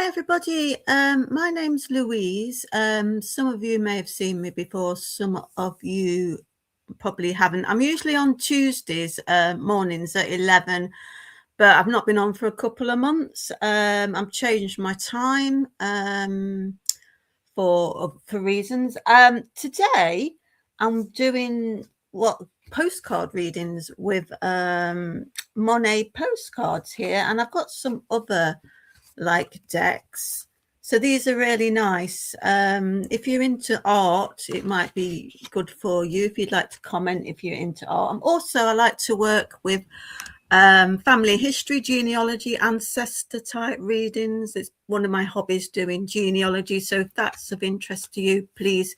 everybody. My name's Louise. Some of you may have seen me before. Some of you probably haven't. I'm usually on Tuesdays mornings at 11, but I've not been on for a couple of months. I've changed my time for reasons. Today I'm doing postcard readings with Monet postcards here, and I've got some other decks. So these are really nice. If you're into art, it might be good for you. If you'd like to comment if you're into art. I like to work with family history, genealogy, ancestor type readings. It's one of my hobbies, doing genealogy. So if that's of interest to you, please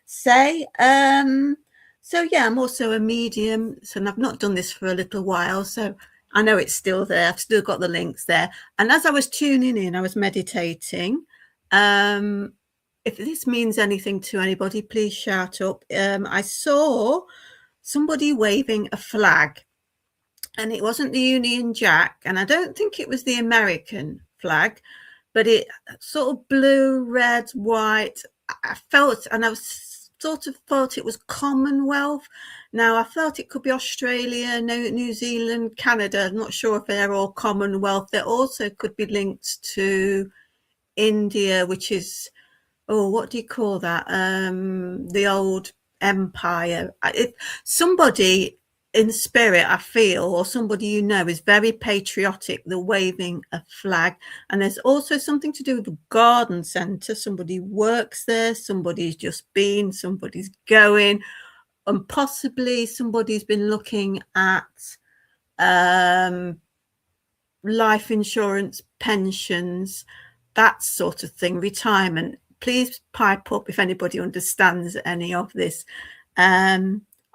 say. So yeah, I'm also a medium, and I've not done this for a little while, so I know it's still there. I've still got the links there. And as I was tuning in, I was meditating. If this means anything to anybody, please shout up. I saw somebody waving a flag, and it wasn't the Union Jack, and I don't think it was the American flag, but it sort of blue, red, white. I felt, and I was sort of thought it was Commonwealth. Now I felt it could be Australia, New Zealand, Canada. I'm not sure if they're all Commonwealth. There also could be linked to India, which is, what do you call that? The old empire. Somebody in spirit, I feel, or somebody you know, is very patriotic, they're waving a flag. And there's also something to do with the garden centre. Somebody works there, somebody's just been, somebody's going, and possibly somebody's been looking at life insurance, pensions, that sort of thing, retirement. Please pipe up if anybody understands any of this.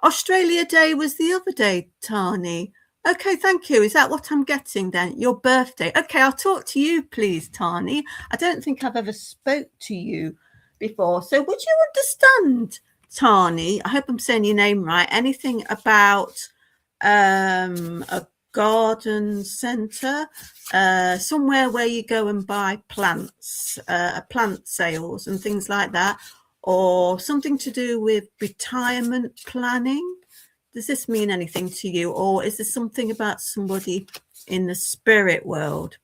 Australia Day was the other day, Tani. Okay, thank you. Is that what I'm getting then? Your birthday. Okay, I'll talk to you, please, Tani. I don't think I've ever spoke to you before. So would you understand, Tani, I hope I'm saying your name right, anything about a garden centre, somewhere where you go and buy plants, plant sales and things like that? Or something to do with retirement planning? Does this mean anything to you? Or is this something about somebody in the spirit world?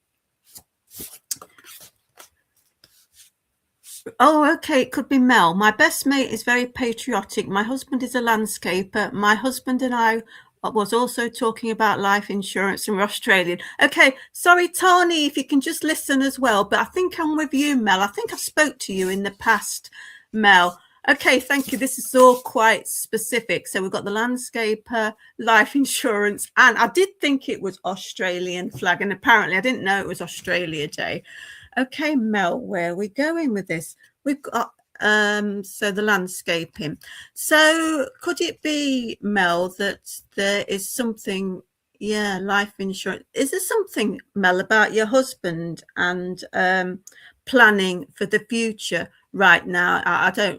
Oh, okay, it could be Mel. My best mate is very patriotic. My husband is a landscaper. My husband and I was also talking about life insurance, and we're Australian. Okay, sorry, Tani, if you can just listen as well. But I think I'm with you, Mel. I think I spoke to you in the past, Mel. Okay, thank you. This is all quite specific. So we've got the landscaper, life insurance, and I did think it was Australian flag, and apparently I didn't know it was Australia Day. Okay, Mel, where are we going with this? We've got so the landscaping. So could it be, Mel, that there is something, life insurance? Is there something, Mel, about your husband and planning for the future right now?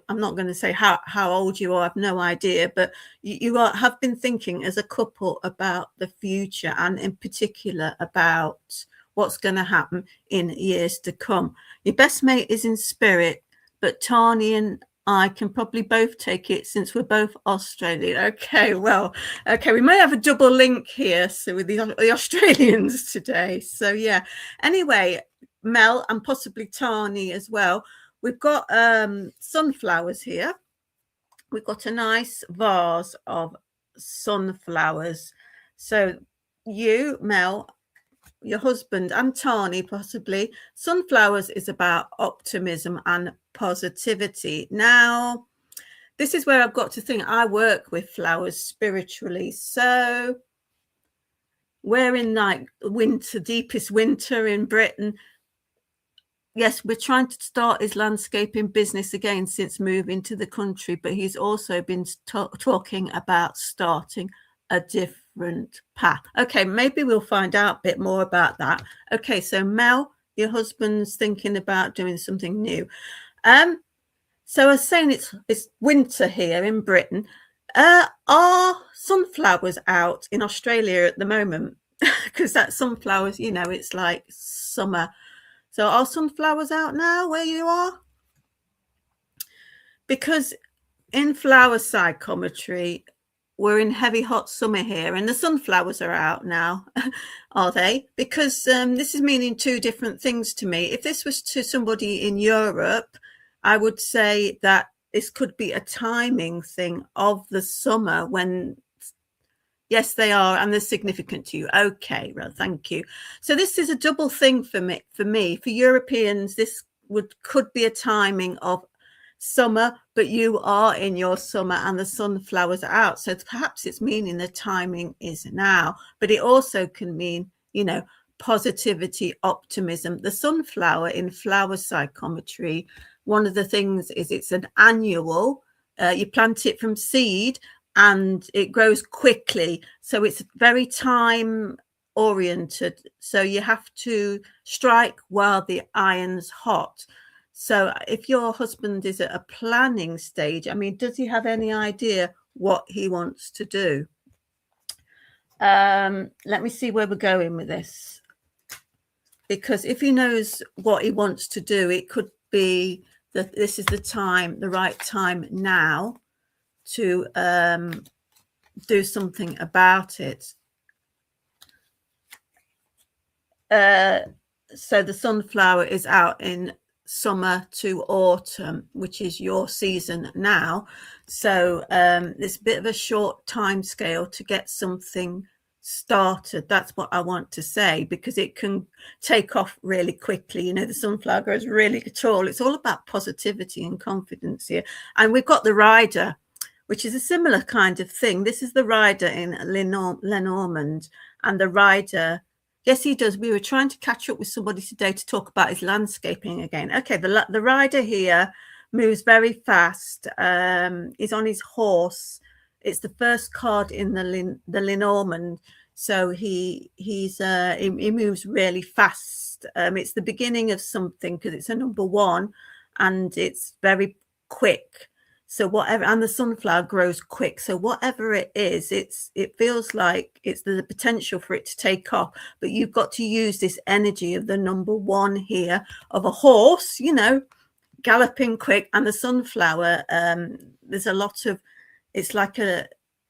I'm not going to say how old you are, I've no idea, but you have been thinking as a couple about the future, and in particular about what's going to happen in years to come. Your best mate is in spirit, but Tani and I can probably both take it since we're both Australian. Okay, well, okay, we may have a double link here, so with the Australians today. So yeah, anyway, Mel and possibly Tani as well. We've got sunflowers here. We've got a nice vase of sunflowers. So you, Mel, your husband, and Tani possibly, sunflowers is about optimism and positivity. Now, this is where I've got to think. I work with flowers spiritually. So we're in winter, deepest winter in Britain. Yes, we're trying to start his landscaping business again since moving to the country, but he's also been talking about starting a different path. Okay, maybe we'll find out a bit more about that. Okay, so Mel, your husband's thinking about doing something new. So I was saying it's winter here in Britain. Are sunflowers out in Australia at the moment? Because that sunflowers, it's like summer So are sunflowers out now where you are? Because in flower psychometry, we're in heavy hot summer here, and the sunflowers are out now. Are they? Because this is meaning two different things to me. If this was to somebody in Europe, I would say that this could be a timing thing of the summer when, yes, they are, and they're significant to you. Okay, well, thank you. So this is a double thing for me. For Europeans, this could be a timing of summer, but you are in your summer and the sunflowers are out, so perhaps it's meaning the timing is now. But it also can mean, you know, positivity, optimism. The sunflower in flower psychometry, one of the things is it's an annual, you plant it from seed and it grows quickly, so it's very time oriented, so you have to strike while the iron's hot. So if your husband is at a planning stage, I mean, does he have any idea what he wants to do? Let me see where we're going with this. Because if he knows what he wants to do, it could be that this is the time, the right time now to do something about it. So the sunflower is out in summer to autumn, which is your season now. So there's a bit of a short time scale to get something started. That's what I want to say, because it can take off really quickly. You know, the sunflower grows really tall. It's all about positivity and confidence here. And we've got the rider, which is a similar kind of thing. This is the rider in Lenormand, and the rider, yes, he does. We were trying to catch up with somebody today to talk about his landscaping again. Okay, the rider here moves very fast. He's on his horse. It's the first card in the Lenormand, so he moves really fast. It's the beginning of something because it's a number 1, and it's very quick. So whatever, and the sunflower grows quick. So whatever it is, it feels like it's the potential for it to take off. But you've got to use this energy of the number 1 here of a horse, you know, galloping quick, and the sunflower. There's a lot of, it's like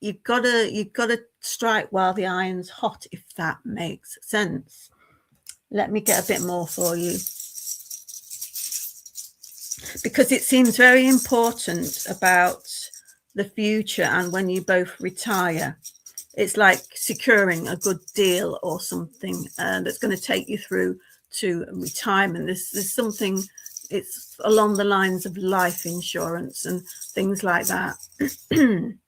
you've got to strike while the iron's hot, if that makes sense. Let me get a bit more for you, because it seems very important about the future and when you both retire. It's like securing a good deal or something that's going to take you through to retirement. There's something, it's along the lines of life insurance and things like that. And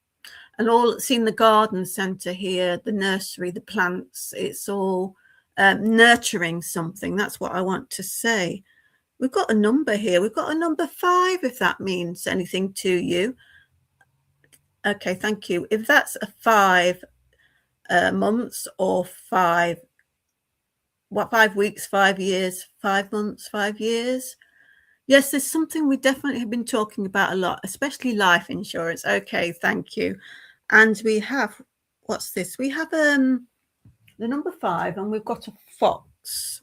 all, seeing the garden centre here, the nursery, the plants, it's all nurturing something. That's what I want to say. We've got a number here. We've got a number 5, if that means anything to you. Okay, thank you. If that's a 5 months or 5 weeks, 5 years, 5 months, 5 years. Yes, there's something we definitely have been talking about a lot, especially life insurance. Okay, thank you. And we have, what's this? We have the number 5, and we've got a fox.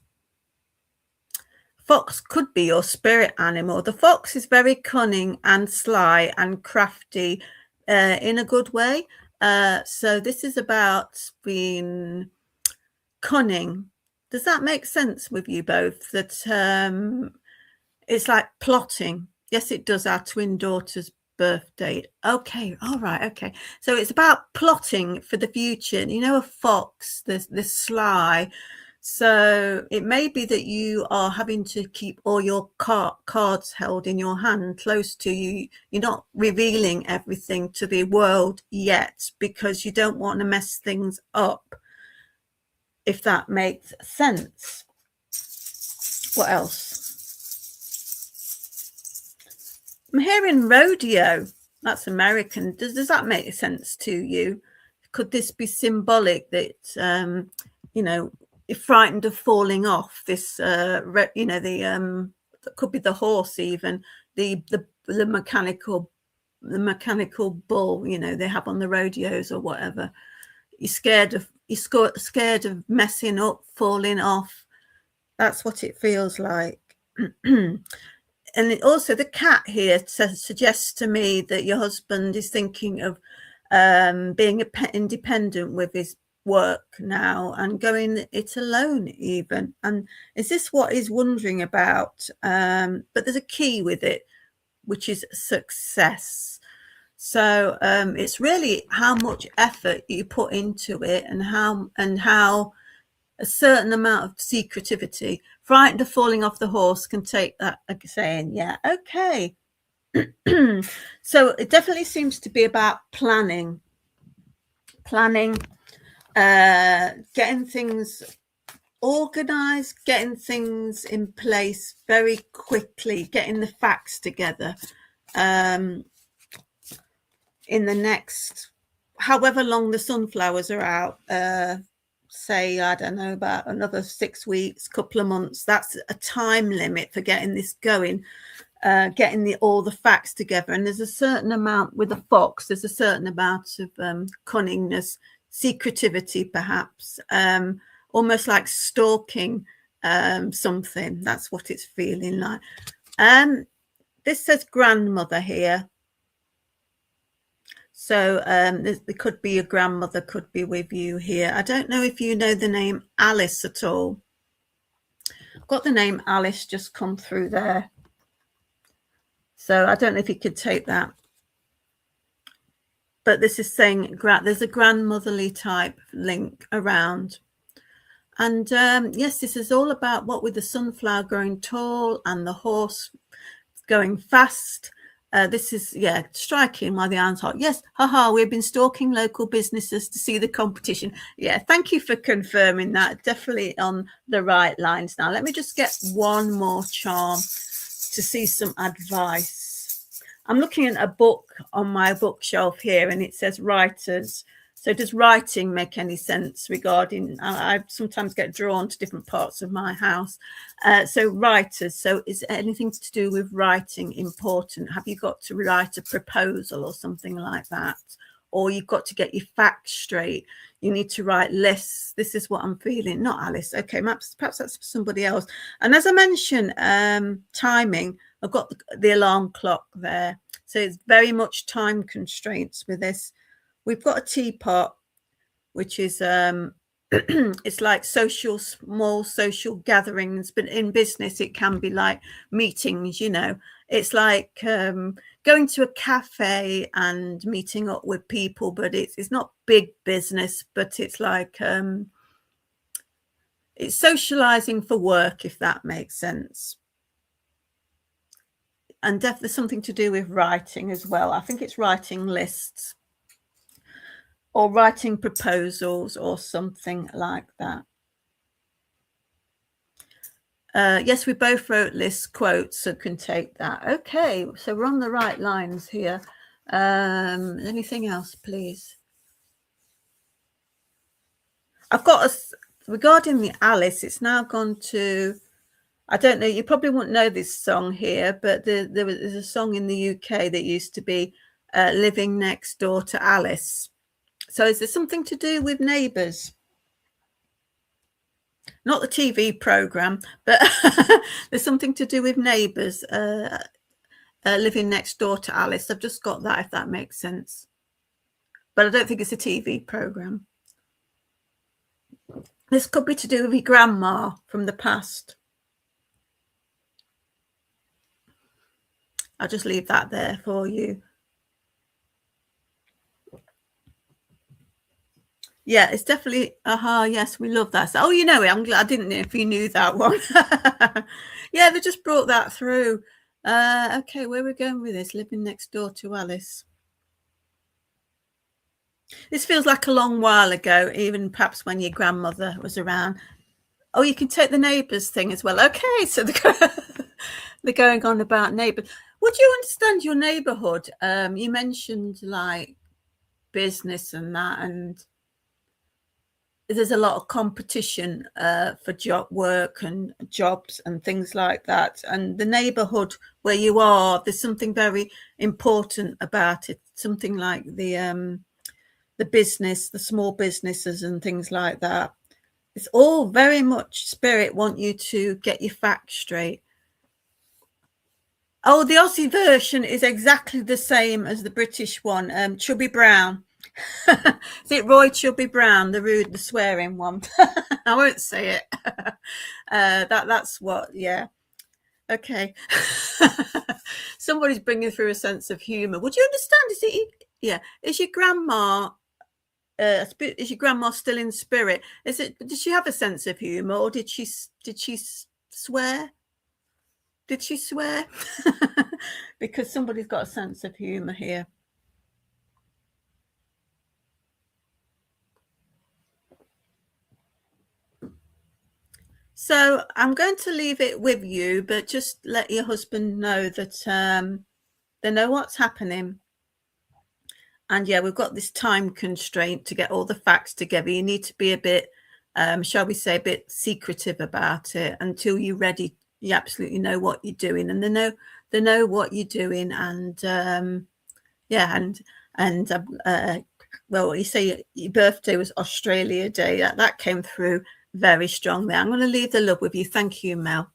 Fox could be your spirit animal. The fox is very cunning and sly and crafty in a good way. So this is about being cunning. Does that make sense with you both? That it's like plotting. Yes, it does. Our twin daughter's birth date. Okay, all right, okay. So it's about plotting for the future. You know, a fox, this sly. So it may be that you are having to keep all your cards held in your hand close to you. You're not revealing everything to the world yet because you don't want to mess things up, if that makes sense. What else? I'm hearing rodeo. That's American. Does that make sense to you? Could this be symbolic that, you know, you're frightened of falling off this, you know, the could be the horse, even the mechanical bull, you know, they have on the rodeos or whatever. You're scared of messing up, falling off. That's what it feels like. And also the cat here suggests to me that your husband is thinking of being independent with his work now and going it alone even. And is this what he's wondering about? But there's a key with it, which is success. So it's really how much effort you put into it, and how a certain amount of secretivity, frightened of falling off the horse, can take that saying, yeah, okay. So it definitely seems to be about planning, getting things organized, getting things in place very quickly, getting the facts together in the next, however long the sunflowers are out, say, I don't know, about another 6 weeks, couple of months. That's a time limit for getting this going, getting all the facts together. And there's a certain amount with the fox, there's a certain amount of cunningness, secretivity, perhaps, almost like stalking something. That's what it's feeling like. This says grandmother here. So there could be a grandmother, could be with you here. I don't know if you know the name Alice at all. I've got the name Alice just come through there. So I don't know if you could take that. But this is saying there's a grandmotherly type link around. And yes, this is all about what with the sunflower growing tall and the horse going fast. This is, yeah, striking while the iron's hot. Yes, haha, we've been stalking local businesses to see the competition. Yeah, thank you for confirming that. Definitely on the right lines now. Let me just get one more charm to see some advice. I'm looking at a book on my bookshelf here, and it says writers. So does writing make any sense regarding, I sometimes get drawn to different parts of my house. So writers, so is anything to do with writing important? Have you got to write a proposal or something like that? Or you've got to get your facts straight. You need to write lists. This is what I'm feeling. Not Alice. Okay, perhaps that's for somebody else. And as I mentioned, timing, I've got the alarm clock there. So it's very much time constraints with this. We've got a teapot, which is it's like small social gatherings, but in business it can be like meetings, you know. It's like going to a cafe and meeting up with people, but it's not big business, but it's like it's socializing for work, if that makes sense. And definitely something to do with writing as well. I think it's writing lists or writing proposals or something like that. Yes, we both wrote lists, quotes, so can take that. Okay, so we're on the right lines here. Anything else, please? I've got regarding the Alice, it's now gone to, I don't know, you probably won't know this song here, but there's a song in the UK that used to be Living Next Door to Alice. So is there something to do with neighbours? Not the TV program, but there's something to do with neighbours living next door to Alice. I've just got that, if that makes sense. But I don't think it's a TV program. This could be to do with your grandma from the past. I'll just leave that there for you. Yeah, it's definitely, yes, we love that. Oh, you know it. I'm glad. I didn't know if you knew that one. Yeah, they just brought that through. Okay, where are we going with this? Living next door to Alice. This feels like a long while ago, even perhaps when your grandmother was around. Oh, you can take the neighbours thing as well. Okay, so they're going on about neighbours. Would you understand your neighbourhood? You mentioned like business and that, and there's a lot of competition for job work and jobs and things like that. And the neighbourhood where you are, there's something very important about it. Something like the business, the small businesses and things like that. It's all very much spirit want you to get your facts straight. Oh, the Aussie version is exactly the same as the British one. Chubby Brown. Is it Roy Chubby Brown, the rude, the swearing one? I won't say it. That's what, yeah. Okay. Somebody's bringing through a sense of humour. Would you understand? Is your grandma is your grandma still in spirit? Did she have a sense of humour, or did she swear? Did she swear? Because somebody's got a sense of humour here. So I'm going to leave it with you, but just let your husband know that they know what's happening. And yeah, we've got this time constraint to get all the facts together. You need to be a bit, shall we say, a bit secretive about it until you're ready. You absolutely know what you're doing, and they know what you're doing. And well, you say your birthday was Australia Day. That came through very strong there. I'm going to leave the love with you. Thank you, Mel.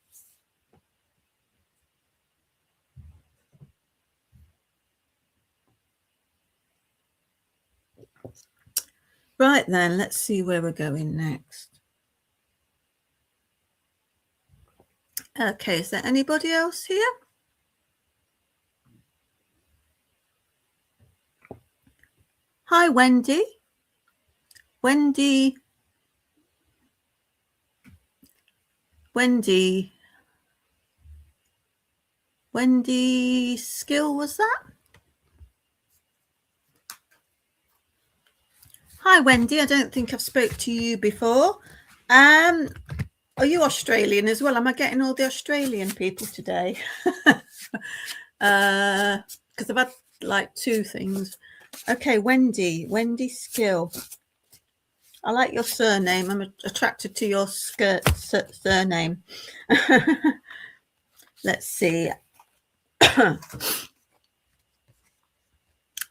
Right then, let's see where we're going next. Okay, is there anybody else here? Hi, Wendy. Wendy Skool, was that? Hi, Wendy. I don't think I've spoke to you before. Are you Australian as well? Am I getting all the Australian people today? Because I've had like two things. Okay, Wendy Skool. I like your surname. I'm attracted to your surname. Let's see.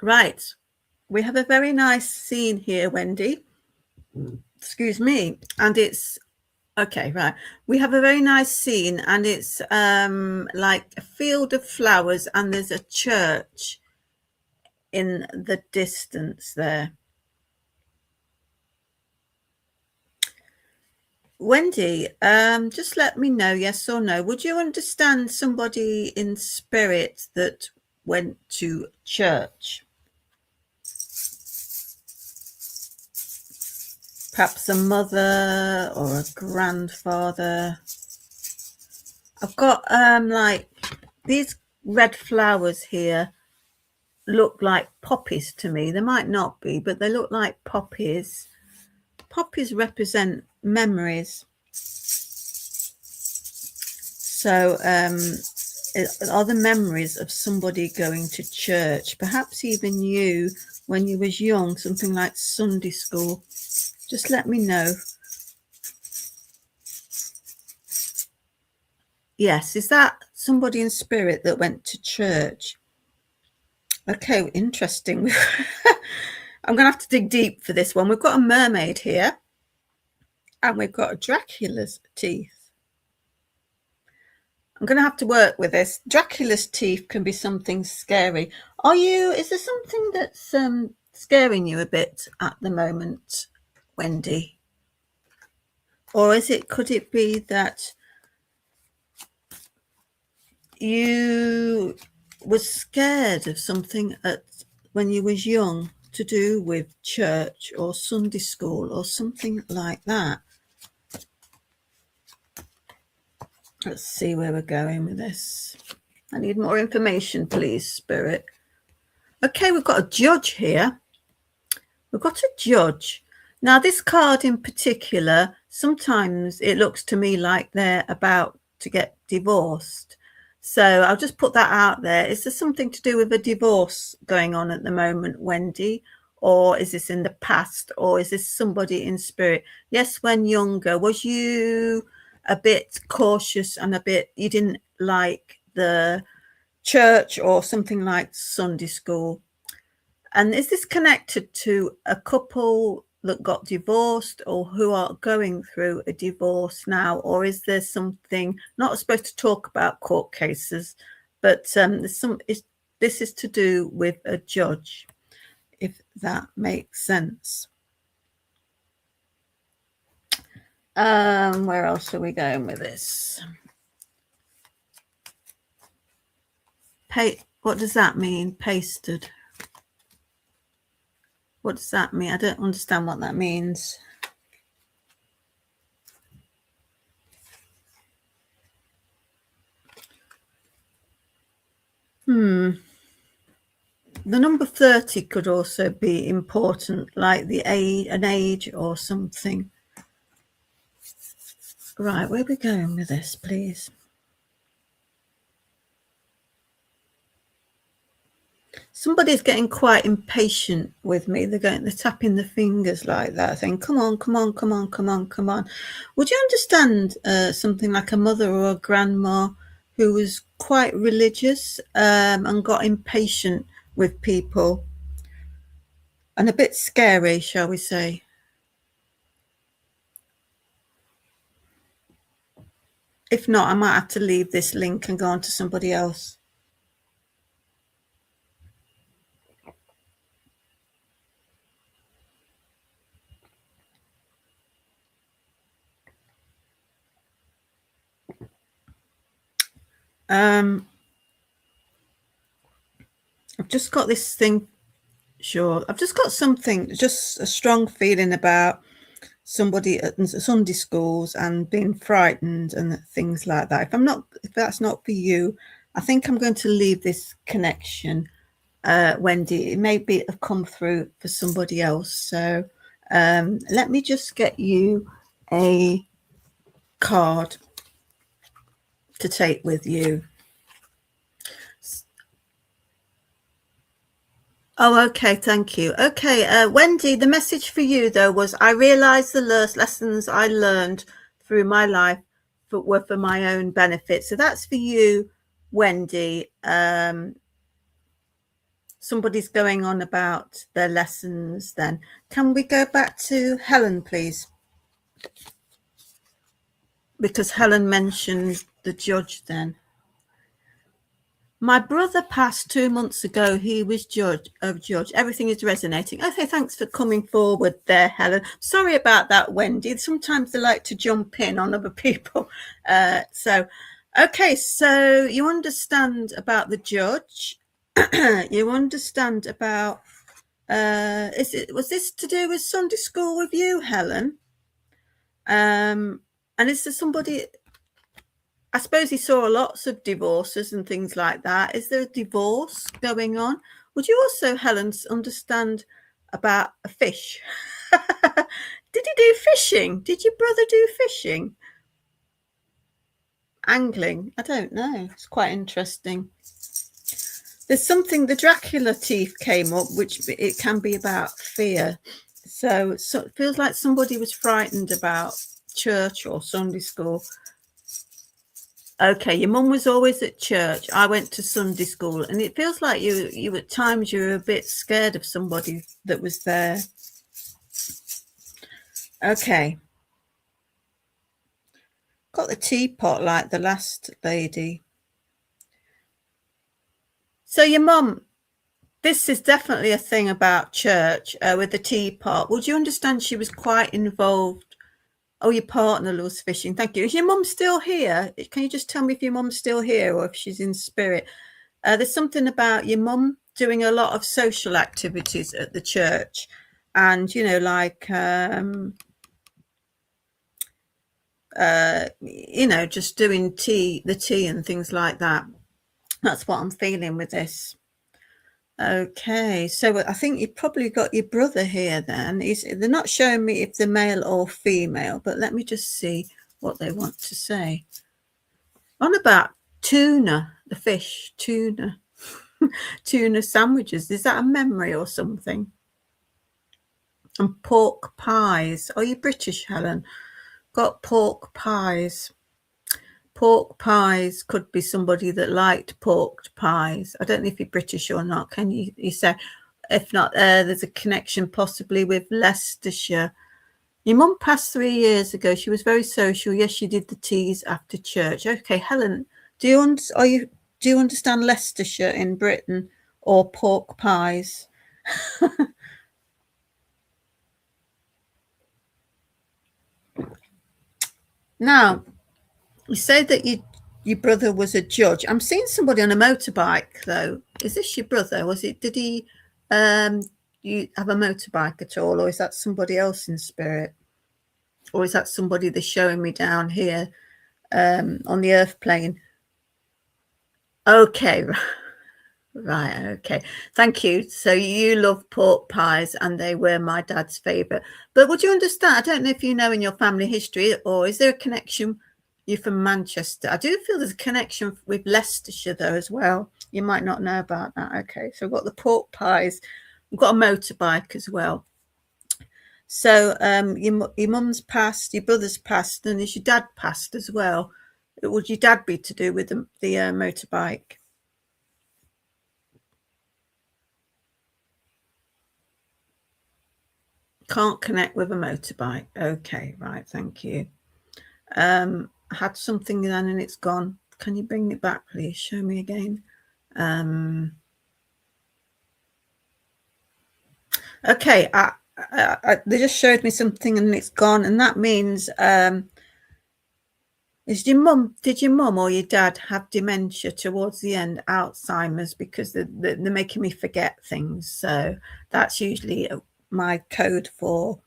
Right. We have a very nice scene here, Wendy. Excuse me. And it's okay, right. We have a very nice scene, and it's like a field of flowers, and there's a church in the distance there. Wendy, just let me know, yes or no. Would you understand somebody in spirit that went to church? Perhaps a mother or a grandfather. I've got like these red flowers here look like poppies to me. They might not be, but they look like poppies. Poppies represent memories. So are the memories of somebody going to church, perhaps even you when you was young, something like Sunday school. Just let me know. Yes, is that somebody in spirit that went to church? Okay, interesting. I'm going to have to dig deep for this one. We've got a mermaid here, and we've got a Dracula's teeth. I'm going to have to work with this. Dracula's teeth can be something scary. Is there something that's scaring you a bit at the moment, Wendy? Or could it be that you were scared of something when you was young to do with church or Sunday school or something like that? Let's see where we're going with this. I need more information, please, Spirit. Okay, we've got a judge here. We've got a judge. Now, this card in particular, sometimes it looks to me like they're about to get divorced. So I'll just put that out there. Is there something to do with a divorce going on at the moment, Wendy? Or is this in the past? Or is this somebody in spirit? Yes, when younger, was you a bit cautious and you didn't like the church or something like Sunday school? And is this connected to a couple that got divorced or who are going through a divorce now? Or is there something, not supposed to talk about court cases, but this is to do with a judge, if that makes sense. Where else are we going with this? What does that mean? Pasted. What does that mean? I don't understand what that means. The number 30 could also be important, like an age or something. Right, where are we going with this, please? Somebody's getting quite impatient with me. They're tapping the fingers like that, saying, come on, come on, come on, come on, come on. Would you understand something like a mother or a grandma who was quite religious and got impatient with people and a bit scary, shall we say? If not, I might have to leave this link and go on to somebody else. I've just got this thing. Sure. I've just got just a strong feeling about somebody at Sunday schools and being frightened and things like that. If that's not for you, I think I'm going to leave this connection, Wendy. It may have come through for somebody else. So let me just get you a card to take with you. Oh, okay. Thank you. Okay. Wendy, the message for you, though, was I realized the lessons I learned through my life were for my own benefit. So that's for you, Wendy. Somebody's going on about their lessons then. Can we go back to Helen, please? Because Helen mentioned the judge then. My brother passed 2 months ago. He was judge. Everything is resonating. Okay, thanks for coming forward there, Helen. Sorry about that, Wendy. Sometimes they like to jump in on other people. Okay, so you understand about the judge. You understand about, was this to do with Sunday school with you, Helen? And is there somebody... I suppose he saw lots of divorces and things like that. Is there a divorce going on? Would you also, Helen, understand about a fish? Did he do fishing? Did your brother do fishing? Angling? I don't know. It's quite interesting. There's something, the Dracula teeth came up, which it can be about fear. So it feels like somebody was frightened about church or Sunday school. Okay, your mum was always at church. I went to Sunday school, and it feels like you at times you were a bit scared of somebody that was there. Okay. Got the teapot like the last lady. So your mum, this is definitely a thing about church with the teapot. Would you understand she was quite involved? Oh, your partner loves fishing. Thank you. Is your mum still here? Can you just tell me if your mum's still here or if she's in spirit? There's something about your mum doing a lot of social activities at the church, and like just doing the tea and things like that. That's what I'm feeling with this. Okay, so I think you've probably got your brother here then. They're not showing me if they're male or female, but let me just see what they want to say. On about tuna, the fish, tuna. Tuna sandwiches. Is that a memory or something? And pork pies. Are you British, Helen? Got pork pies. Pork pies could be somebody that liked pork pies. I don't know if you're British or not. Can you say if not, there's a connection possibly with Leicestershire. Your mum passed 3 years ago. She was very social. Yes, she did the teas after church. Okay, Helen, do you understand Leicestershire in Britain, or pork pies? Now, you say that your brother was a judge. I'm seeing somebody on a motorbike, though. Is this your brother? Did he you have a motorbike at all, or is that somebody else in spirit? Or is that somebody they're showing me down here on the earth plane? Okay, right, okay. Thank you. So you love pork pies, and they were my dad's favourite. But would you understand? I don't know if you know in your family history, or is there a connection? You're from Manchester. I do feel there's a connection with Leicestershire, though, as well. You might not know about that. Okay, so we've got the pork pies. We've got a motorbike as well. So your mum's passed, your brother's passed, and is your dad passed as well? Would your dad be to do with the motorbike? Can't connect with a motorbike. Okay, right, thank you. I had something then and it's gone. Can you bring it back, please? Show me again. Okay, they just showed me something and it's gone, and that means did your mum or your dad have dementia towards the end, Alzheimer's, because they're making me forget things? So that's usually my code for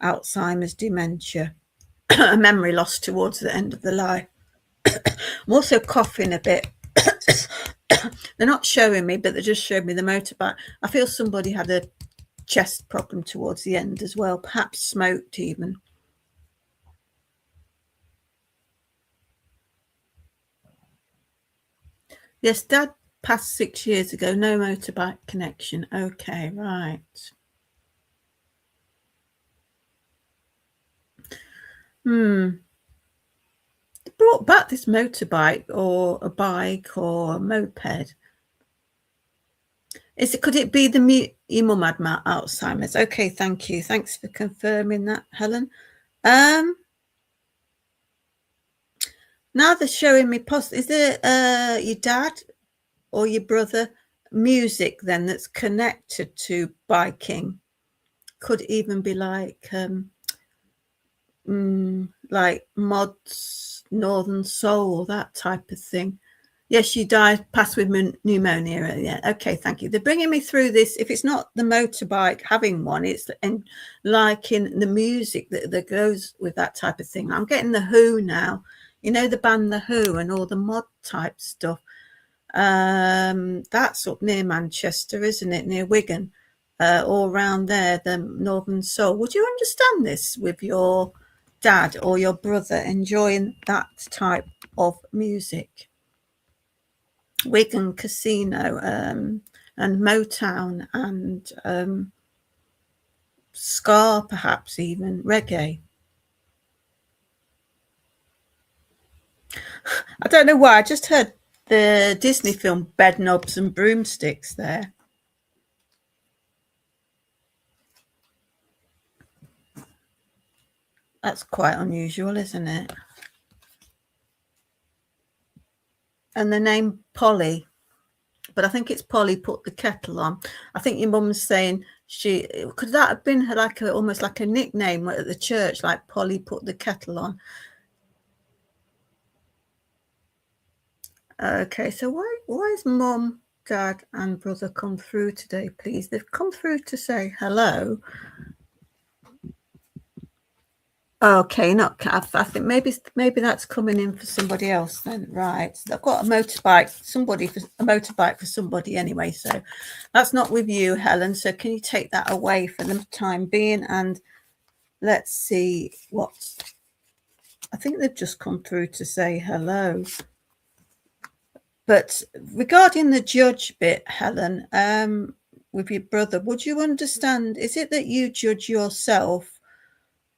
Alzheimer's, dementia, a memory loss towards the end of the life. I'm also coughing a bit. They're not showing me, but they just showed me the motorbike. I feel somebody had a chest problem towards the end as well, perhaps smoked even. Yes, Dad passed 6 years ago. No motorbike connection. Okay, right. They brought back this motorbike or a bike or a moped. Could it be your mum had Alzheimer's? Okay, thank you. Thanks for confirming that, Helen. Now they're showing me is there your dad or your brother music then that's connected to biking? Could even be like mods, Northern Soul, that type of thing. Yes, she died, passed with pneumonia. Yeah, okay, thank you. They're bringing me through this. If it's not the motorbike having one, it's liking the music that goes with that type of thing. I'm getting the Who now. You know the band The Who and all the mod type stuff. That's up near Manchester, isn't it? Near Wigan, all around there, the Northern Soul. Would you understand this with your dad or your brother enjoying that type of music? Wigan Casino and Motown and ska, perhaps even reggae. I don't know why. I just heard the Disney film Bedknobs and Broomsticks there. That's quite unusual, isn't it? And the name Polly, but I think it's Polly put the kettle on. I think your mum's saying could that have been like almost like a nickname at the church, like Polly put the kettle on? Okay, so why is mum, dad, and brother come through today, please? They've come through to say hello. Okay, not Kath. I think maybe that's coming in for somebody else then. Right. So I've got a motorbike, a motorbike for somebody anyway. So that's not with you, Helen. So can you take that away for the time being? And let's see what I think they've just come through to say hello. But regarding the judge bit, Helen, with your brother, would you understand? Is it that you judge yourself?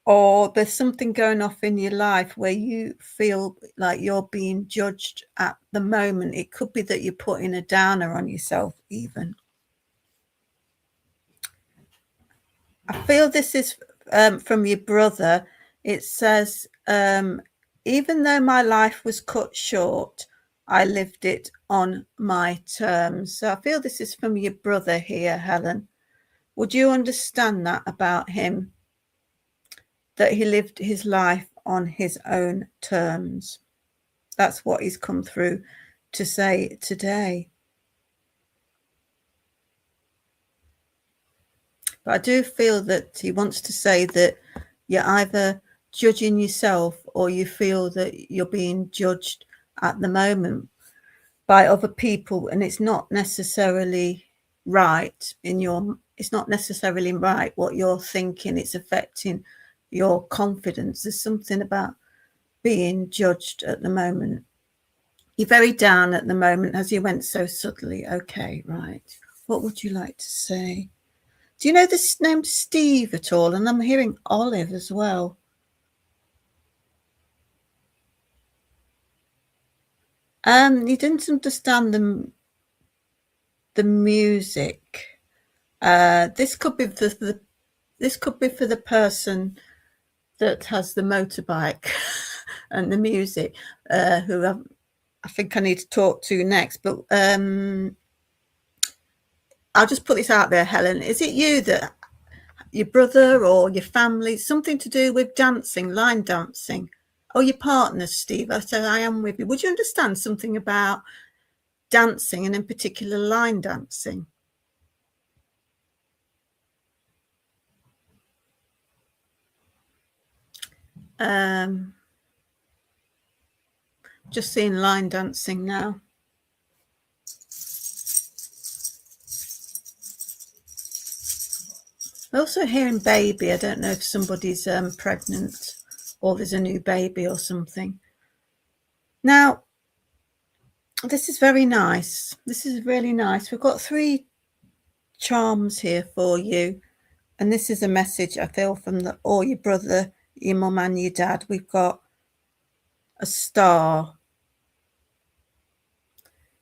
Or there's something going off in your life where you feel like you're being judged at the moment? It could be that you're putting a downer on yourself even. I feel this is from your brother. It says, even though my life was cut short, I lived it on my terms. So I feel this is from your brother here, Helen. Would you understand that about him? That he lived his life on his own terms. That's what he's come through to say today. But I do feel that he wants to say that you're either judging yourself or you feel that you're being judged at the moment by other people, and it's not necessarily right it's not necessarily right what you're thinking. It's affecting your confidence. There's something about being judged at the moment. You're very down at the moment, as you went so subtly. Okay, right. What would you like to say? Do you know this name Steve at all? And I'm hearing Olive as well. You didn't understand the music. This could be for the person that has the motorbike and the music, who I think I need to talk to next. But I'll just put this out there, Helen. Is it you that your brother or your family, something to do with dancing, line dancing? Oh, your partner, Steve. I said I am with you. Would you understand something about dancing, and in particular line dancing? Just seeing line dancing now. I'm also hearing baby. I don't know if somebody's pregnant or there's a new baby or something. Now, this is very nice. This is really nice. We've got 3 charms here for you. And this is a message I feel from your brother, your mum and your dad. We've got a star.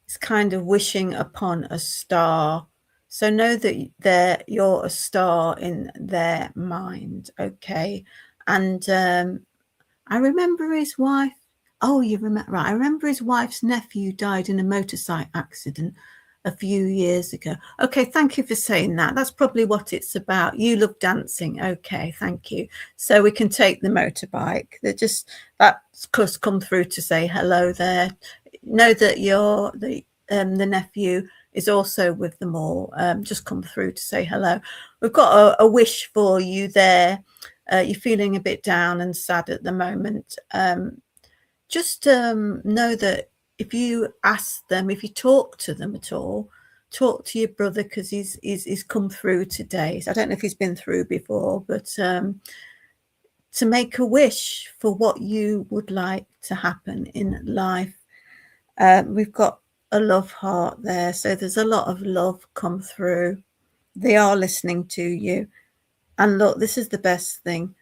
It's kind of wishing upon a star. So know that you're a star in their mind, okay? And I remember his wife. Oh, you remember, right? I remember his wife's nephew died in a motorcycle accident a few years ago. Okay, thank you for saying that. That's probably what it's about. You love dancing. Okay, thank you. So we can take the motorbike. That's come through to say hello there. Know that the nephew is also with them all. Just come through to say hello. We've got a wish for you there. You're feeling a bit down and sad at the moment. Just know that if you ask them, if you talk to them at all, talk to your brother, because he's come through today. So I don't know if he's been through before, but to make a wish for what you would like to happen in life. We've got a love heart there, so there's a lot of love come through. They are listening to you. And look, this is the best thing.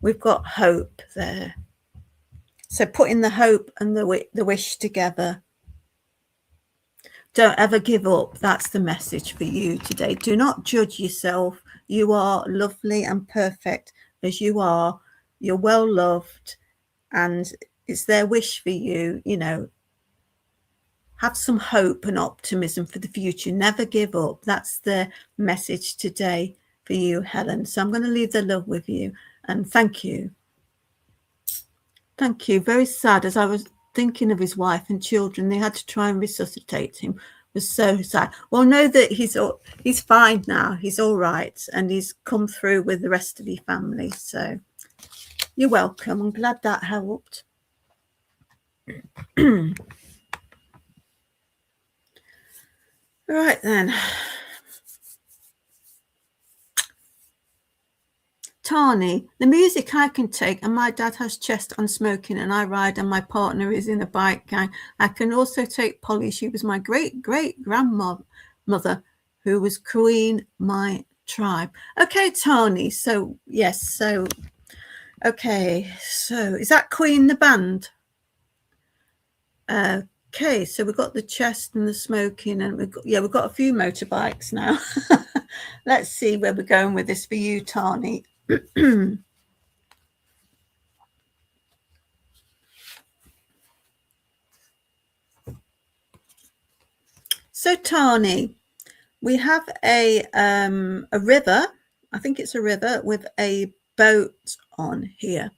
We've got hope there. So putting the hope and the wish together. Don't ever give up. That's the message for you today. Do not judge yourself. You are lovely and perfect as you are. You're well loved, and it's their wish for you. You know, have some hope and optimism for the future. Never give up. That's the message today for you, Helen. So I'm going to leave the love with you, and thank you. Thank you. Very sad. As I was thinking of his wife and children, they had to try and resuscitate him. It was so sad. Well, know that he's fine now. He's all right, and he's come through with the rest of your family. So you're welcome. I'm glad that helped. Right then. Tani, the music I can take, and my dad has chest on smoking, and I ride, and my partner is in a bike gang. I can also take Polly. She was my great-great-grandmother who was Queen, my tribe. Okay, Tani. So, yes. So, okay. So, is that Queen the band? Okay, so we've got the chest and the smoking, and we've got a few motorbikes now. Let's see where we're going with this for you, Tani. So, Tani, we have a river. I think it's a river with a boat on here.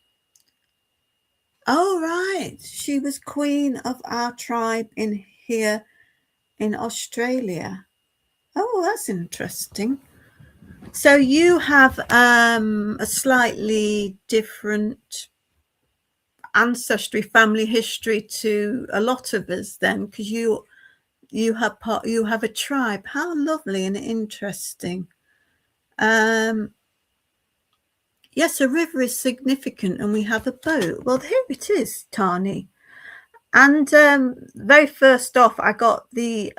Oh, right. She was queen of our tribe in here in Australia. Oh, that's interesting. So you have a slightly different ancestry, family history to a lot of us then, because you have a tribe. How lovely and interesting. Yes, a river is significant, and we have a boat. Well, here it is, Tani. And very first off, I got the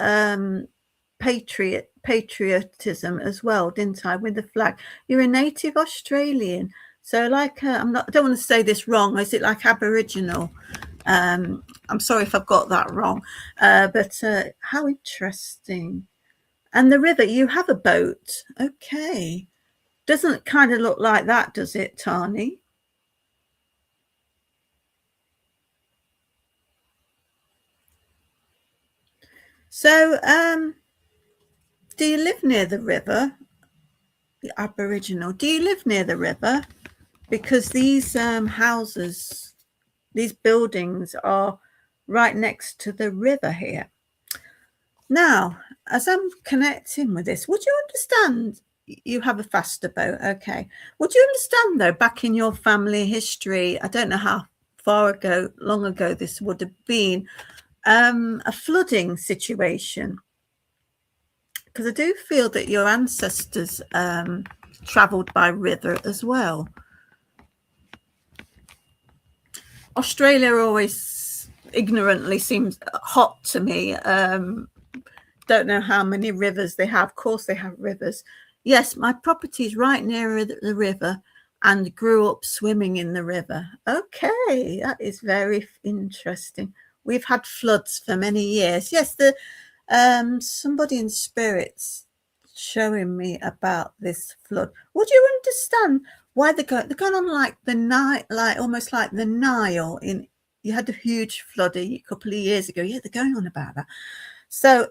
patriotism as well, didn't I? With the flag. You're a native Australian, so like I don't want to say this wrong. Is it like Aboriginal? I'm sorry if I've got that wrong, but how interesting. And the river, you have a boat. Okay. Doesn't kind of look like that, does it, Tani? So, do you live near the river? The Aboriginal. Do you live near the river? Because these houses, these buildings are right next to the river here. Now, as I'm connecting with this, would you understand? You have a faster boat, okay. Would you understand, though, back in your family history, I don't know how long ago this would have been, a flooding situation? Because I do feel that your ancestors travelled by river as well. Australia always ignorantly seems hot to me. Don't know how many rivers they have. Of course they have rivers. Yes, my property is right near the river and grew up swimming in the river. Okay, that is very interesting. We've had floods for many years. Yes, somebody in spirits showing me about this flood. Would you understand why they're going on like the Nile, like almost like the Nile? You had a huge flood a couple of years ago. Yeah, they're going on about that. So,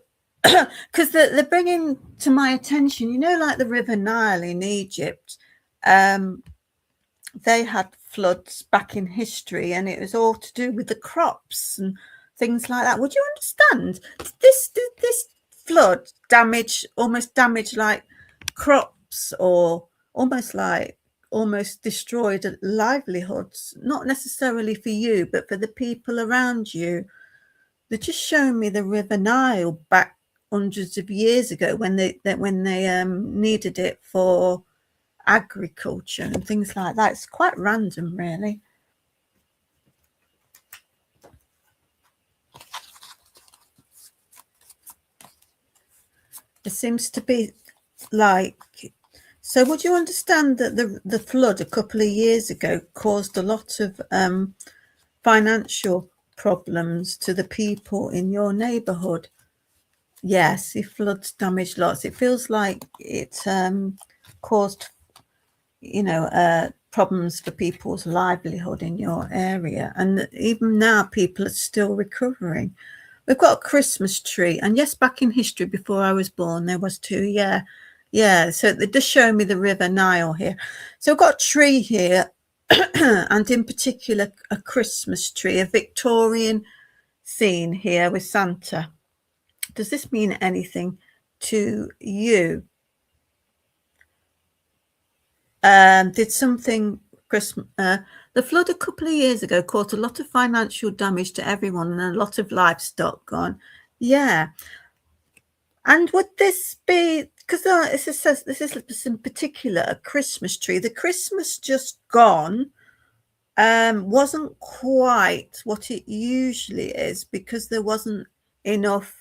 because they're bringing to my attention, like the River Nile in Egypt, they had floods back in history, and it was all to do with the crops and things like that. Would you understand? Did this flood almost damage like crops, or almost destroyed livelihoods? Not necessarily for you, but for the people around you. They're just showing me the River Nile back hundreds of years ago when they needed it for agriculture and things like that. It's quite random, really. It seems to be like. So would you understand that the flood a couple of years ago caused a lot of financial problems to the people in your neighbourhood? Yes, the floods damaged lots. It feels like it caused, problems for people's livelihood in your area. And even now, people are still recovering. We've got a Christmas tree. And yes, back in history, before I was born, there was too. Yeah. So they just show me the River Nile here. So I've got a tree here, and in particular, a Christmas tree, a Victorian scene here with Santa. Does this mean anything to you? Did something Christmas? The flood a couple of years ago caused a lot of financial damage to everyone and a lot of livestock gone. Yeah. And would this be, because this is in particular a Christmas tree, the Christmas just gone wasn't quite what it usually is, because there wasn't enough,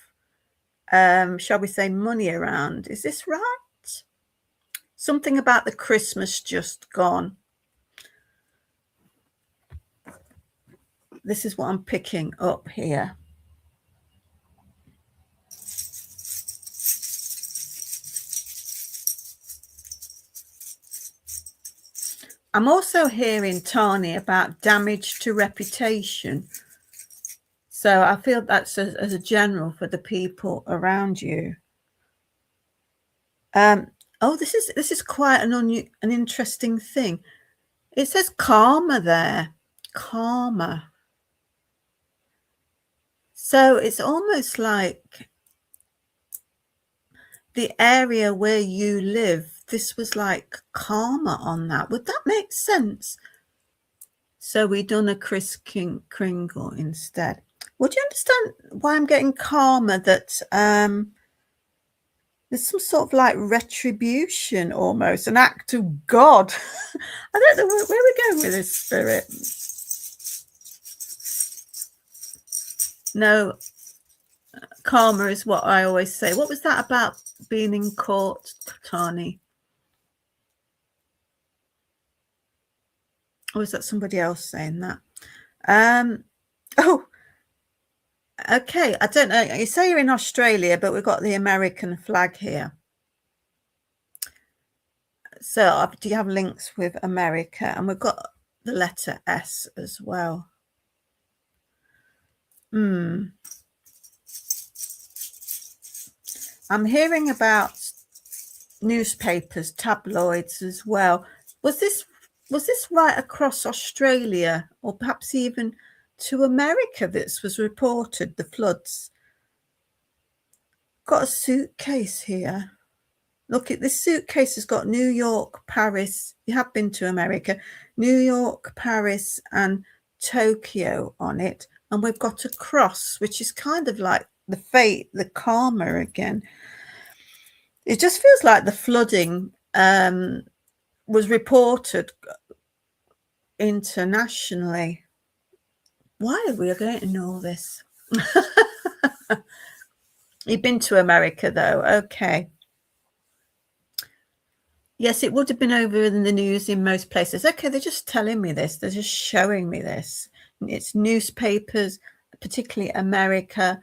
shall we say, money around. Is this right? Something about the Christmas just gone. This is what I'm picking up here. I'm also hearing, Tani, about damage to reputation. So I feel that's as a general for the people around you. Oh, this is quite an interesting thing. It says karma there. Karma. So it's almost like the area where you live, this was like karma on that. Would that make sense? So we done a Kris Kringle instead. Would you understand why I'm getting karma? That there's some sort of like retribution, almost an act of God. I don't know where we're going with this, Spirit. No, karma is what I always say. What was that about being in court, Tani? Or is that somebody else saying that? Oh, okay. I don't know. You say you're in Australia, but we've got the American flag here. So do you have links with America? And we've got the letter S as well. I'm hearing about newspapers, tabloids as well. Was this right across Australia, or perhaps even to America? This was reported, the floods. Got a suitcase here. Look, at this suitcase has got New York, Paris. You have been to America. New York, Paris, and Tokyo on it. And we've got a cross, which is kind of like the fate, the karma again. It just feels like the flooding was reported internationally. Why are we going to know this? You've been to America, though. Okay. Yes, it would have been over in the news in most places. Okay, they're just telling me this. They're just showing me this. It's newspapers, particularly America,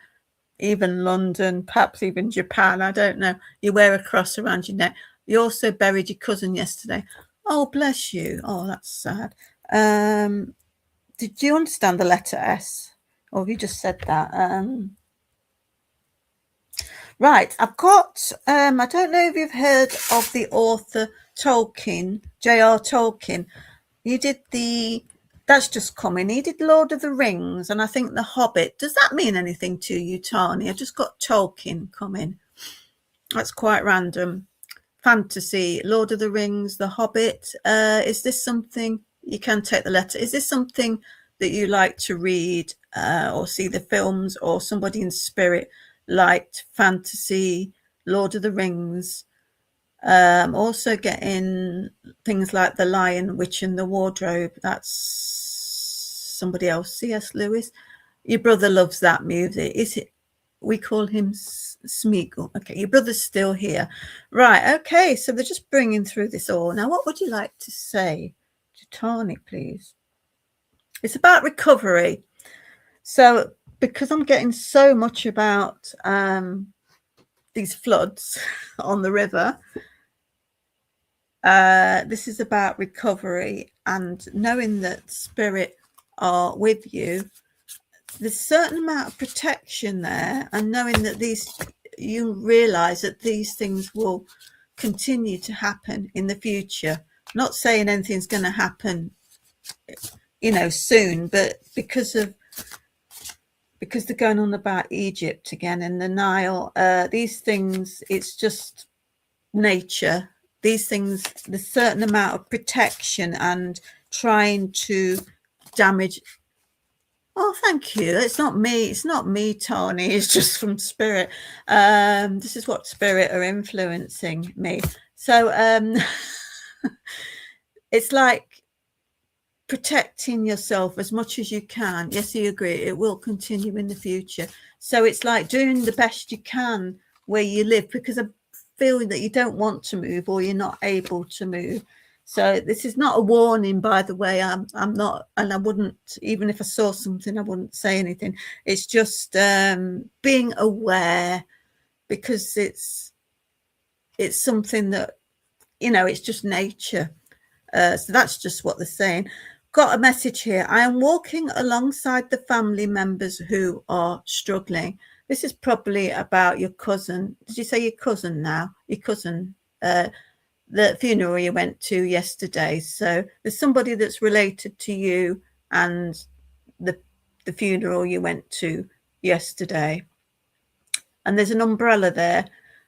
even London, perhaps even Japan. I don't know. You wear a cross around your neck. You also buried your cousin yesterday. Oh, bless you. Oh, that's sad. Did you understand the letter S? Or have you just said that? Right, I've got, I don't know if you've heard of the author Tolkien, J.R. Tolkien. He did that's just coming. He did Lord of the Rings and I think The Hobbit. Does that mean anything to you, Tani? I just got Tolkien coming. That's quite random. Fantasy, Lord of the Rings, The Hobbit. Is this something, you can take the letter, is this something that you like to read or see the films, or somebody in spirit liked fantasy, Lord of the Rings? Also getting things like The Lion, Witch and the Wardrobe. That's somebody else. C.S. Lewis. Your brother loves that music. Is it? We call him Smeagol. Okay, your brother's still here. Right, okay, so they're just bringing through this all. Now, what would you like to say to Tani, please? It's about recovery. So, because I'm getting so much about these floods on the river, this is about recovery and knowing that spirit are with you. There's a certain amount of protection there, and knowing that you realize that these things will continue to happen in the future. Not saying anything's going to happen, soon, but because they're going on about Egypt again and the Nile, these things, it's just nature. These things, there's a certain amount of protection and trying to damage. Oh, thank you. It's not me, Tani. It's just from spirit. This is what spirit are influencing me. So it's like protecting yourself as much as you can. Yes, you agree. It will continue in the future. So it's like doing the best you can where you live, because I feel that you don't want to move or you're not able to move. So this is not a warning, by the way. I'm not, and I wouldn't, even if I saw something, I wouldn't say anything. It's just being aware, because it's something that, it's just nature. So that's just what they're saying. Got a message here. I am walking alongside the family members who are struggling. This is probably about your cousin. Did you say your cousin now? Your cousin, the funeral you went to yesterday. So there's somebody that's related to you and the funeral you went to yesterday. And there's an umbrella there,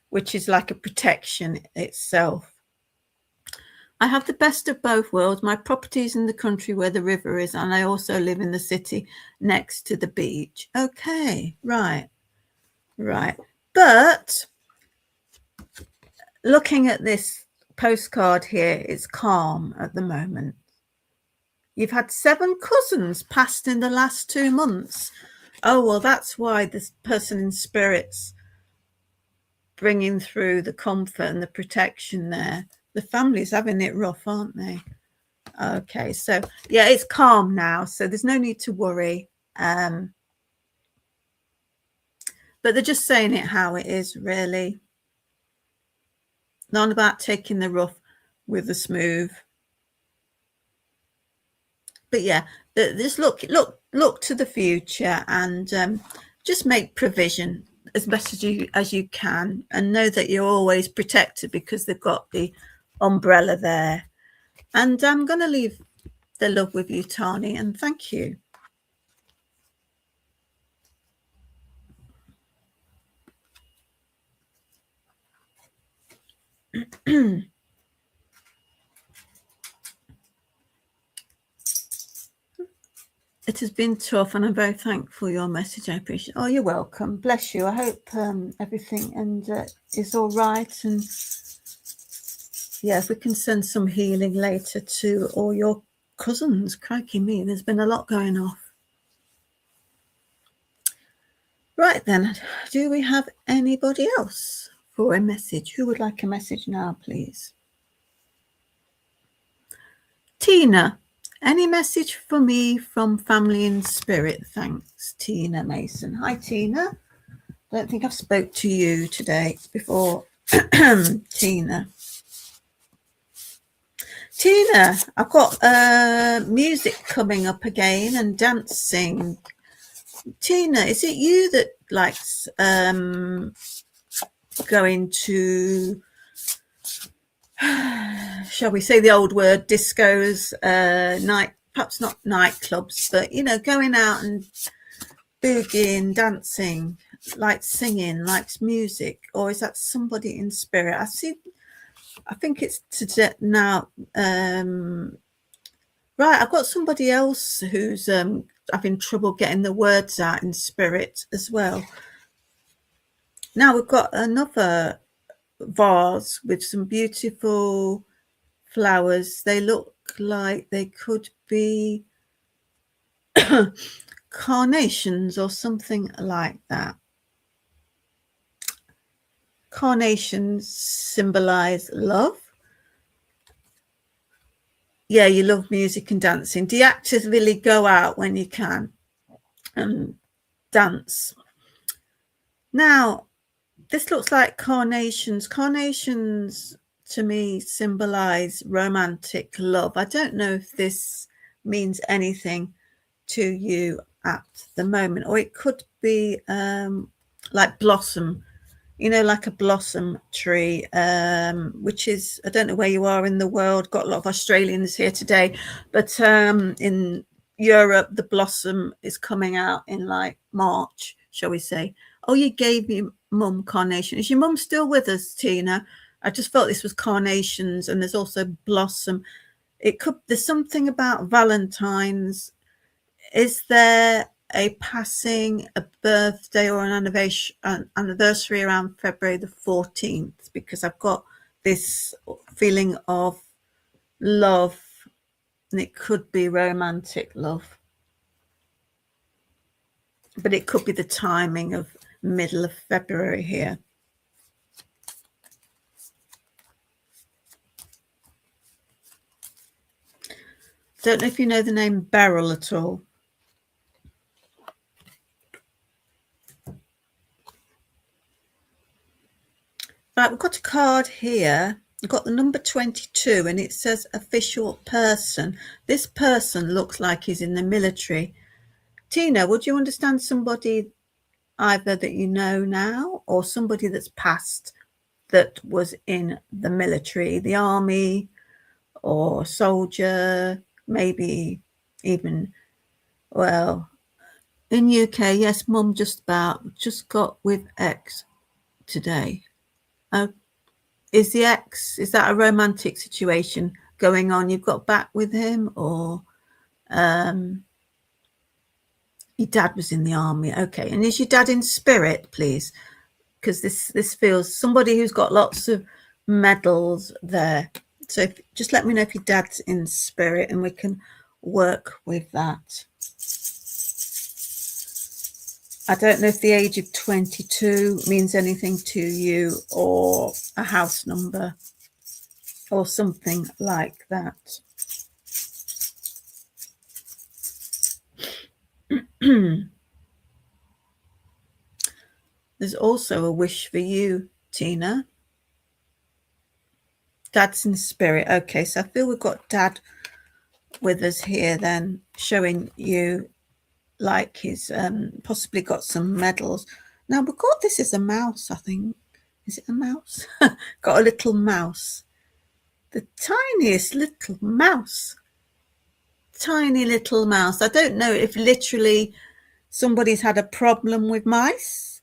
which is like a protection itself. I have the best of both worlds. My property is in the country where the river is, and I also live in the city next to the beach. Okay, right. But looking at this postcard here, it's calm at the moment. You've had 7 cousins passed in the last 2 months. Oh, well, that's why this person in spirit's bringing through the comfort and the protection there. The family's having it rough, aren't they? Okay, so yeah, it's calm now, so there's no need to worry. But they're just saying it how it is, really. Not about taking the rough with the smooth. But yeah, just look to the future and just make provision as best as you can, and know that you're always protected because they've got the umbrella there. And I'm going to leave the love with you, Tani, and thank you. It has been tough, and I'm very thankful for your message. I appreciate it. Oh, you're welcome. Bless you. I hope everything is all right. And yeah, if we can send some healing later to all your cousins. Crikey me, there's been a lot going off. Right then, do we have anybody else for a message? Who would like a message now, please? Tina, any message for me from family in spirit? Thanks, Tina Mason. Hi, Tina. I don't think I've spoke to you today before. Tina, I've got music coming up again and dancing. Tina, is it you that likes going to, shall we say the old word, discos, perhaps not nightclubs, but, going out and boogieing, dancing, likes singing, likes music? Or is that somebody in spirit? I think it's today now. Right, I've got somebody else who's having trouble getting the words out in spirit as well. Now we've got another vase with some beautiful flowers. They look like they could be carnations or something like that. Carnations symbolize love. Yeah, you love music and dancing. Do you actively go out when you can and dance? Now, this looks like carnations. Carnations to me symbolize romantic love. I don't know if this means anything to you at the moment, or it could be like blossom, like a blossom tree, which is, I don't know where you are in the world, got a lot of Australians here today, but in Europe, the blossom is coming out in like March, shall we say. Oh, you gave me mum carnation. Is your mum still with us, Tina? I just felt this was carnations, and there's also blossom. There's something about Valentine's. Is there a passing, a birthday, or an anniversary around February the 14th? Because I've got this feeling of love, and it could be romantic love, but it could be the timing of middle of February here. Don't know if you know the name Beryl at all. Right, we've got a card here. I've got the number 22 and it says official person. This person looks like he's in the military. Tina, would you understand somebody either that you know now or somebody that's passed that was in the military, the army or soldier, maybe even, well, in UK, yes, Mum just got with X today. Is that a romantic situation going on? You've got back with him, or your dad was in the army? Okay, and is your dad in spirit, please? Because this feels somebody who's got lots of medals there. So just let me know if your dad's in spirit, and we can work with that. I don't know if the age of 22 means anything to you, or a house number or something like that. There's also a wish for you, Tina. Dad's in spirit. Okay, so I feel we've got Dad with us here then, showing you like he's possibly got some medals. Now we've got, this is a mouse, I think. Is it a mouse? Got a little mouse. The tiniest little mouse. Tiny little mouse. I don't know if literally somebody's had a problem with mice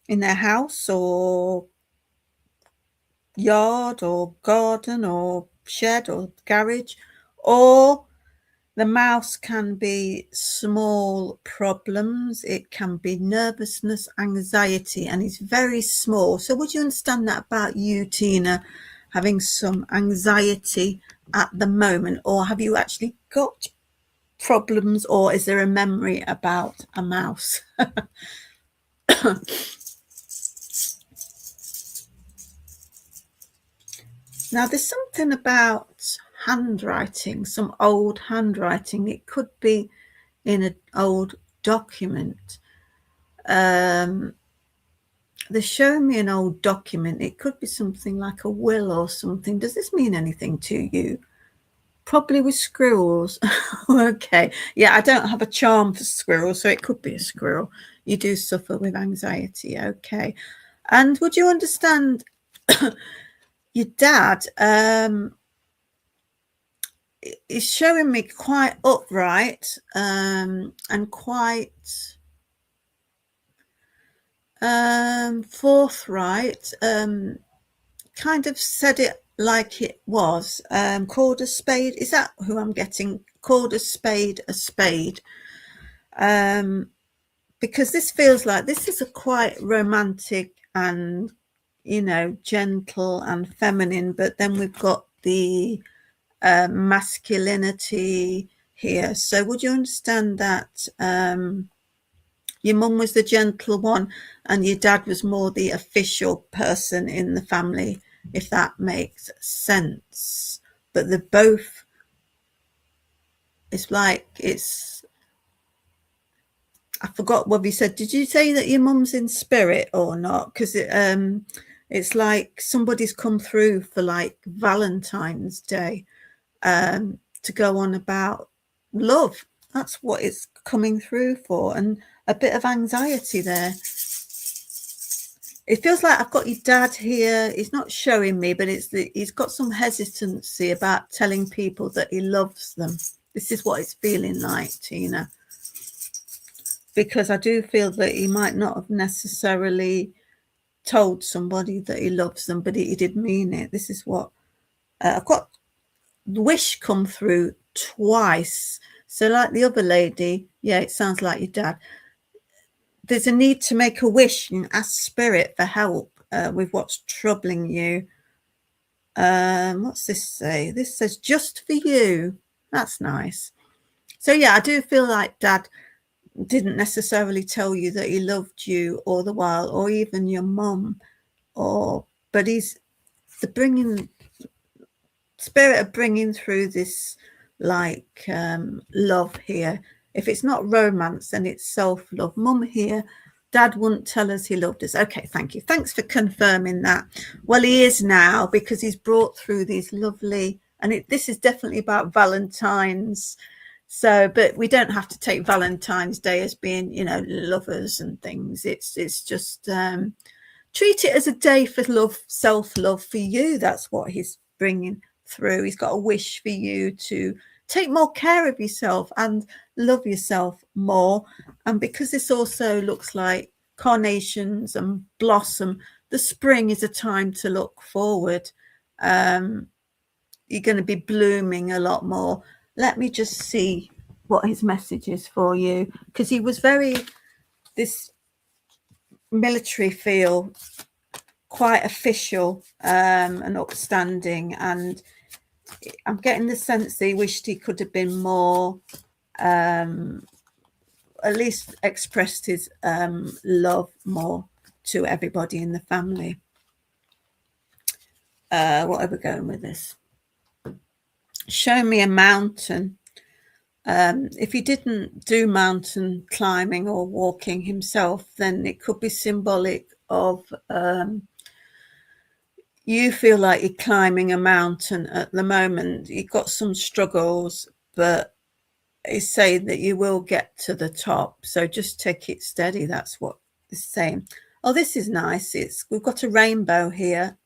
in their house or yard or garden or shed or garage, or the mouse can be small problems. It can be nervousness, anxiety, and it's very small. So would you understand that about you, Tina, having some anxiety at the moment, or have you actually got problems, or is there a memory about a mouse? Now there's something about handwriting, some old handwriting. It could be in an old document. They're showing me an old document. It could be something like a will or something. Does this mean anything to you? Probably with squirrels. Okay. Yeah, I don't have a charm for squirrels, so it could be a squirrel. You do suffer with anxiety. Okay. And would you understand your dad is showing me quite upright and quite forthright, kind of said it like it was, called a spade. Is that who I'm getting? Called a spade, because this feels like this is a quite romantic and, you know, gentle and feminine, but then we've got the masculinity here. So would you understand that your mum was the gentle one and your dad was more the official person in the family, if that makes sense? But they're both, it's like, it's, I forgot what we said. Did you say that your mum's in spirit or not? Because it's like somebody's come through for like Valentine's Day to go on about love. That's what it's coming through for, and a bit of anxiety there. It feels like I've got your dad here. He's not showing me, but he's got some hesitancy about telling people that he loves them. This is what it's feeling like, Tina, because I do feel that he might not have necessarily told somebody that he loves them, but he did mean it. This is what I've got. Wish come through twice. So like the other lady, yeah, it sounds like your dad. There's a need to make a wish and ask spirit for help with what's troubling you. What's this say? This says just for you. That's nice. So yeah, I do feel like dad didn't necessarily tell you that he loved you all the while, or even your mum, but he's the bringing spirit of bringing through this like love here. If it's not romance, then it's self-love. Mum here Dad wouldn't tell us he loved us. Okay, thank you. Thanks for confirming that. Well, he is now, because he's brought through these lovely, and this is definitely about Valentine's. So, but we don't have to take Valentine's Day as being, lovers and things. It's just treat it as a day for love, self-love for you. That's what he's bringing through. He's got a wish for you to take more care of yourself and love yourself more. And because this also looks like carnations and blossom, the spring is a time to look forward. You're going to be blooming a lot more. Let me just see what his message is for you, because he was this military feel, quite official and upstanding, and I'm getting the sense that he wished he could have been more, at least expressed his love more to everybody in the family. What are we going with this? Show me a mountain. If he didn't do mountain climbing or walking himself, then it could be symbolic of you feel like you're climbing a mountain at the moment. You've got some struggles, but he's saying that you will get to the top. So just take it steady. That's what it's saying. Oh, this is nice. We've got a rainbow here.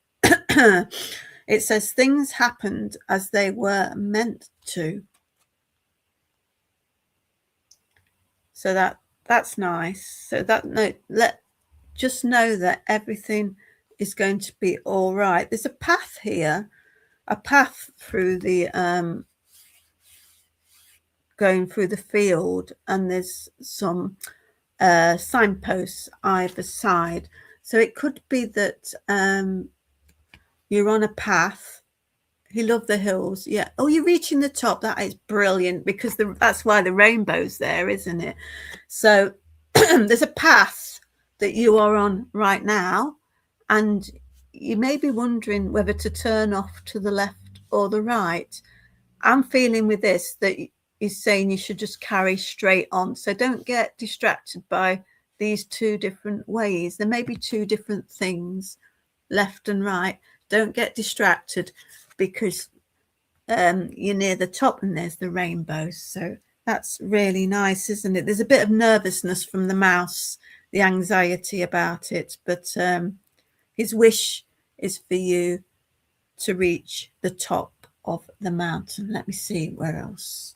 It says things happened as they were meant to. So that's nice. So just know that everything is going to be all right. There's a path here, a path through the going through the field, and there's some signposts either side. So it could be that you're on a path. He loved the hills. Yeah. Oh, you're reaching the top. That is brilliant, because that's why the rainbow's there, isn't it? So there's a path that you are on right now, and you may be wondering whether to turn off to the left or the right. I'm feeling with this that he's saying you should just carry straight on. So don't get distracted by these two different ways. There may be two different things, left and right. Don't get distracted, because you're near the top and there's the rainbow. So that's really nice, isn't it? There's a bit of nervousness from the mouse, the anxiety about it, but his wish is for you to reach the top of the mountain. Let me see where else.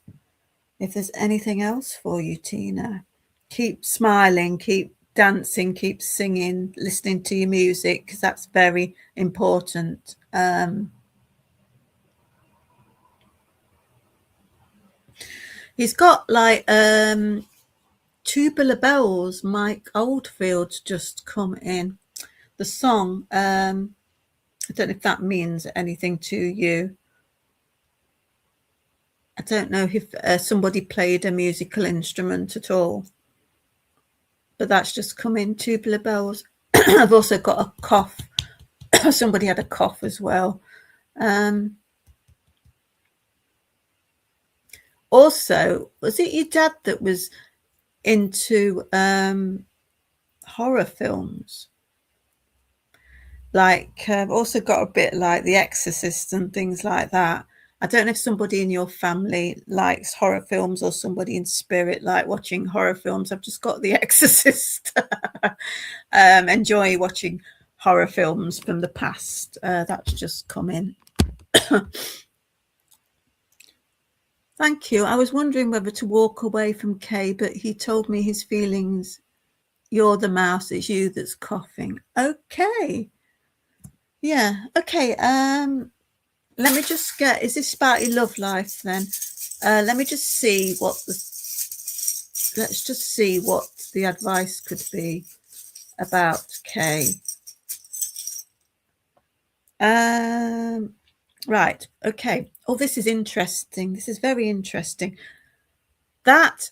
If there's anything else for you, Tina. Keep smiling, keep dancing, keep singing, listening to your music, because that's very important. He's got like Tubular Bells, Mike Oldfield's just come in. The song, I don't know if that means anything to you. I don't know if somebody played a musical instrument at all, but that's just come in, Tubular Bells. I've also got a cough. Somebody had a cough as well. Also, was it your dad that was into horror films? Like, I've also got a bit like The Exorcist and things like that. I don't know if somebody in your family likes horror films, or somebody in spirit like watching horror films. I've just got The Exorcist. Enjoy watching horror films from the past. That's just come in. Thank you. I was wondering whether to walk away from Kay, but he told me his feelings. You're the mouse. It's you that's coughing. Okay. Yeah. Okay. Let me just get. Is this about your love life then? Let me just see what let's just see what the advice could be about Kay. Right. Okay. Oh, this is interesting. This is very interesting. That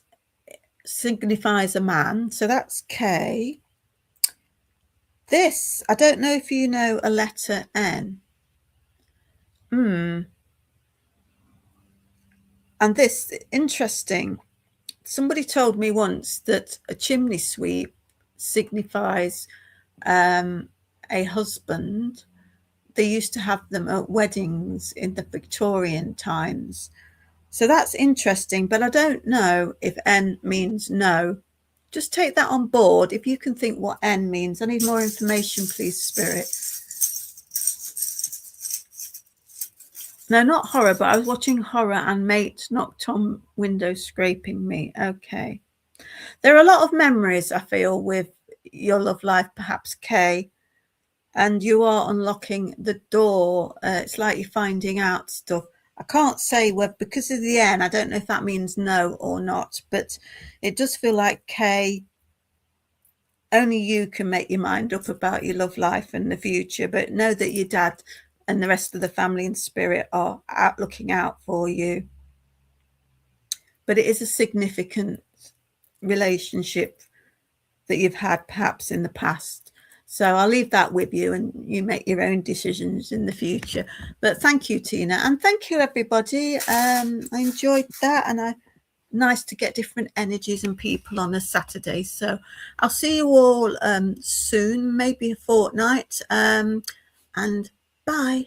signifies a man. So that's K. This, I don't know if you know a letter N. And this, interesting. Somebody told me once that a chimney sweep signifies a husband. They used to have them at weddings in the Victorian times. So that's interesting, but I don't know if N means no. Just take that on board. If you can think what N means, I need more information, please, Spirit. No, not horror, but I was watching horror and mate knocked on window scraping me. Okay. There are a lot of memories, I feel, with your love life, perhaps, Kay, and you are unlocking the door. It's like you're finding out stuff. I can't say whether, because of the N, I don't know if that means no or not, but it does feel like, Kay, only you can make your mind up about your love life and the future, but know that your dad and the rest of the family and spirit are out looking out for you. But it is a significant relationship that you've had perhaps in the past. So I'll leave that with you and you make your own decisions in the future. But thank you, Tina. And thank you, everybody. I enjoyed that, and nice to get different energies and people on a Saturday. So I'll see you all soon, maybe a fortnight. And bye.